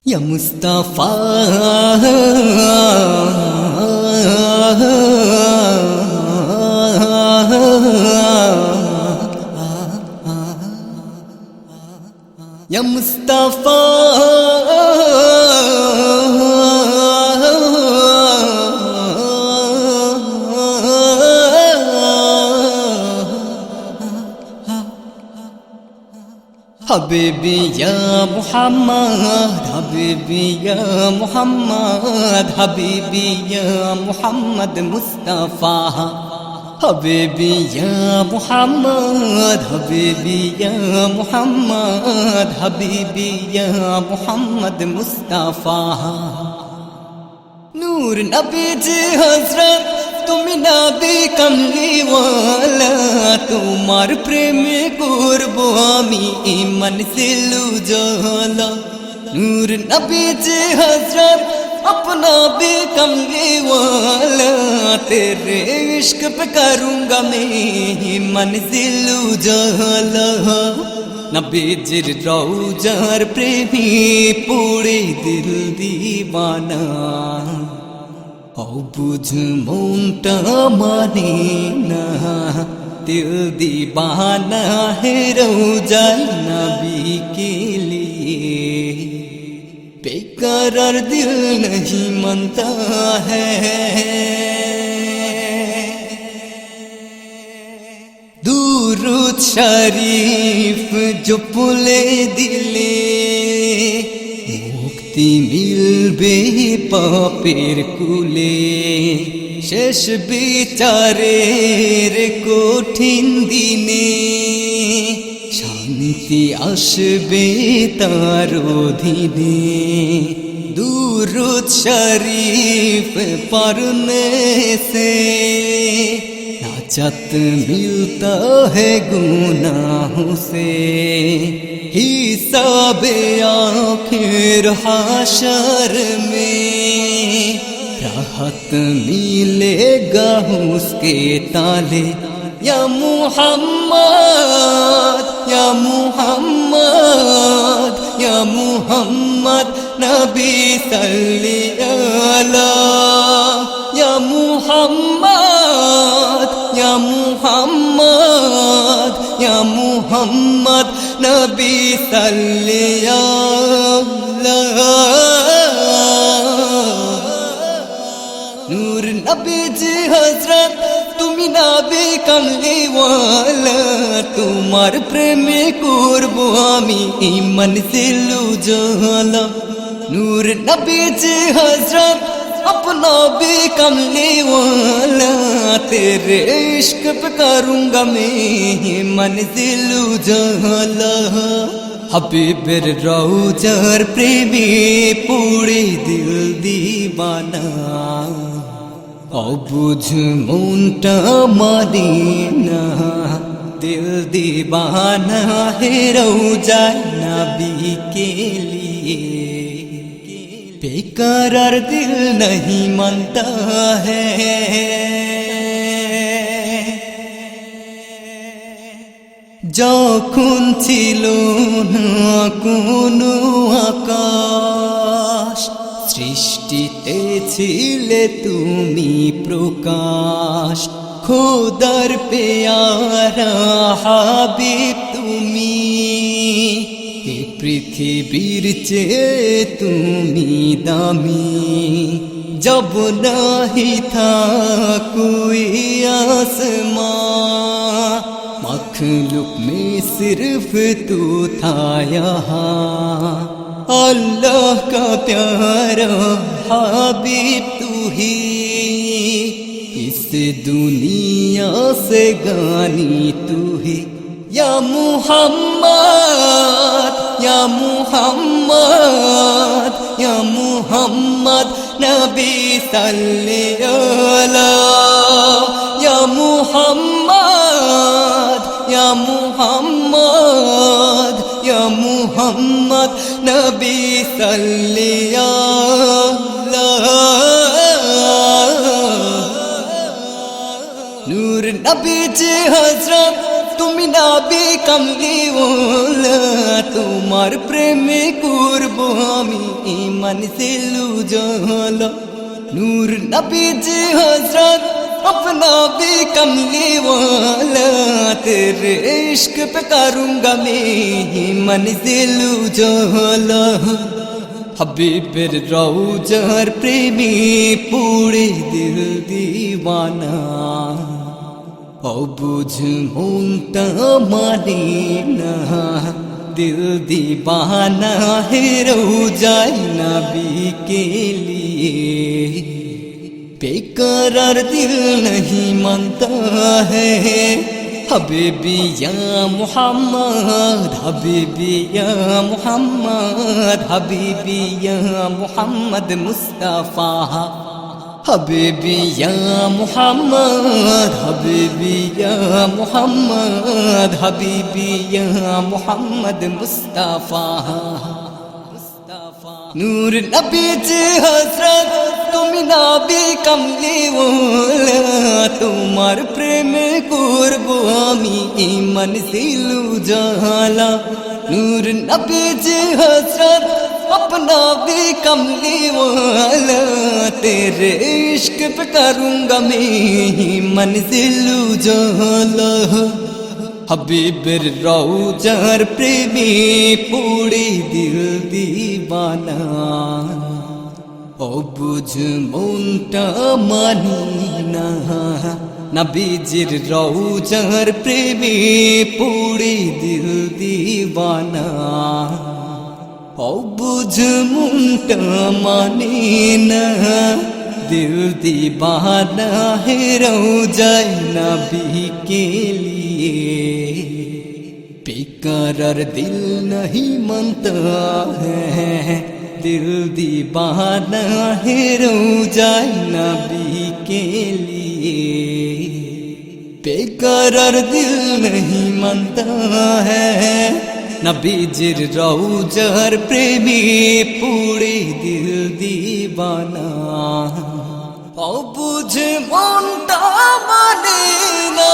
Ya Mustafa Ya Mustafa Habibi ya Muhammad, Habibi ya Muhammad, Habibi ya Muhammad Mustafa. Habibi ya Muhammad, Habibi ya Muhammad, Habibi ya Muhammad Mustafa. Nur Nabi ji Hazrat, তুমি নবী কামলিওয়ালা, তোমার প্রেমে করব আমি ইমান সিলু জালা। নূর নবী জি হযরত अपना भी कमली वाला, तेरे इश्क पे करूँगा मैं मंजिल उजाला। नबी जिर रौजार प्रेमी पूरे दिल दीवाना, ও বুঝ মনটা মানে না, দিল दीवाना है रौजा नबी के लिए, बेकरार दिल नहीं मानता है। दुरूद शरीफ जो पुले दिले, মুক্তি মিলবে পাপের কুলে, শেষ বিচারের কঠিন দিনে শান্তি আসবে তার অধীনে। দুরূদ শরীফ পড়নে से नाजत मिलता है गुनाहों से, हिसाब आखिर हाशर में राहत मिलेगा उसके ताले। या मुहम्मद, या मुहम्मद, या मुहम्मद नबी सल्ली अला। या मुहम्मद, या मुहम्मद, या मुहम्मद नबी सल्ली अला। नूर नबी जी हजरत তুমি নবী কামলিওয়ালা, তোমার প্রেমে করব আমি ইমান সিলু জালা। নূর নবী জি হযরত अपना भी कमली वाला, तेरे इश्क पे करूँगा मैं मंजिल उजाला। हबीबर रौजार प्रेमी पूरे दिल दीवाना, ओ बुझ मुंटा मदीना, दिल दीवाना है रौजा नबी के लिए, बेकरार दिल नहीं मानता है। যখন ছিল না কোনো আকাশ, সৃষ্টিতে ছিলে তুমি প্রকাশ, খোদার পেয়ারা হাবিব তুমি, পৃথিবীর চেয়ে তুমি দামি। जब नहीं था कोई आसमां, मखलूक में सिर्फ तू था यहाँ, अल्लाह का प्यारा हबीब तू ही, इस दुनिया से गानी तू ही। या मुहम्मद, या मुहम्मद, या मुहम्मद नबी सल्ली अला। या मुहम्मद, या मुहम्मद, या मुहम्मद नबी सल्ली अला। नूर नबी जी हजरत তুমি তুমি নবী কামলিওয়ালা তোমার প্রেমে করব আমি ঈমান से लूझाला नूर नबी जी हजरत अपना भी कमली वाला तेरे इश्क पे करूँगा मैं मन से लूझाला हबीबेर रौजार प्रेमी पूरे दिल दीवाना ओ बुझ मुंता माने ना दिल दीवाना है रौजाए नबी के लिए बेकरार दिल नहीं मानता है हबीबी या मोहम्मद हबीबी या मोहम्मद हबीबी या मोहम्मद मुस्तफ़ा हबीबी या मोहम्मद हबीबी या मोहम्मद हबीबी या मोहम्मद मुस्तफ़ा नूर नबी जी हजरत तुम नबी कमलिওয়ালা তোমার প্রেমে করব আমি ঈমান से लूझाला नूर नबी जी हजरत अपना भी कमलिওয়ালা तेरे इश्क पे करूँगा मैं मन से लूझाला हबीबेर रौजार प्रेमी पूरे दिल दीवाना ओ बुझ मुंटा मानी ना नबीजिर रौजार प्रेमी पूरे दिल दीवाना ओ बुझ मुंटा मानी ना दिल दीवाना है रौजाए नबी के लिए बेकरार दिल नहीं मानता है दिल दीवाना है रौजाए नबी के लिए बेकरार दिल नहीं मानता है नबीजिर रौजार प्रेमी पूरे दिल दीवाना ओ बुझ मुंटा माने ना